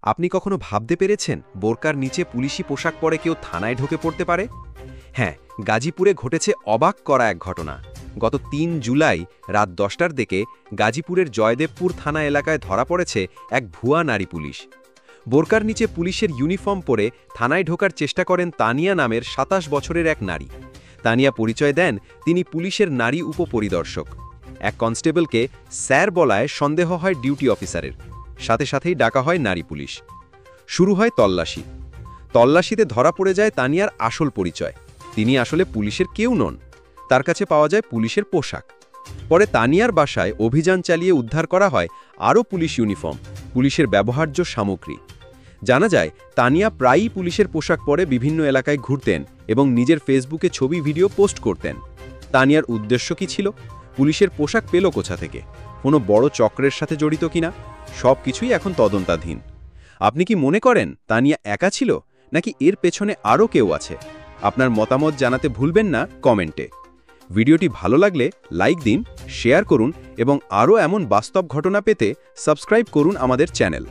আপনি কখনো ভাবতে পেরেছেন বোরকার নিচে পুলিশি পোশাক পরে কেউ থানায় ঢুকে পড়তে পারে? হ্যাঁ, গাজীপুরে ঘটেছে অবাক করা এক ঘটনা। গত ৩ জুলাই রাত ১০টার দিকে গাজীপুরের জয়দেবপুর থানা এলাকায় ধরা পড়েছে এক ভুয়া নারী পুলিশ। বোরকার নিচে পুলিশের ইউনিফর্ম পরে থানায় ঢোকার চেষ্টা করেন তানিয়া নামের ২৭ বছরের এক নারী। তানিয়া পরিচয় দেন তিনি পুলিশের নারী উপপরিদর্শক। এক কনস্টেবলকে স্যার বলায় সন্দেহ হয় ডিউটি অফিসারের। সাথে সাথেই ডাকা হয় নারী পুলিশ। শুরু হয় তল্লাশি। তল্লাশিতে ধরা পড়ে যায় তানিয়ার আসল পরিচয়। তিনি আসলে পুলিশের কেউ নন। তার কাছে পাওয়া যায় পুলিশের পোশাক। পরে তানিয়ার বাসায় অভিযান চালিয়ে উদ্ধার করা হয় আরও পুলিশ ইউনিফর্ম, পুলিশের ব্যবহার্য সামগ্রী। জানা যায় তানিয়া প্রায়ই পুলিশের পোশাক পরে বিভিন্ন এলাকায় ঘুরতেন এবং নিজের ফেসবুকে ছবি ভিডিও পোস্ট করতেন। তানিয়ার উদ্দেশ্য কী ছিল? পুলিশের পোশাক পেল কোথা থেকে? কোনো বড় চক্রের সাথে জড়িত কিনা? সব কিছুই এখন তদন্তাধীন। আপনি কি মনে করেন তানিয়া একা ছিল, নাকি এর পেছনে আরও কেউ আছে? আপনার মতামত জানাতে ভুলবেন না কমেন্টে। ভিডিওটি ভালো লাগলে লাইক দিন, শেয়ার করুন এবং আরও এমন বাস্তব ঘটনা পেতে সাবস্ক্রাইব করুন আমাদের চ্যানেল।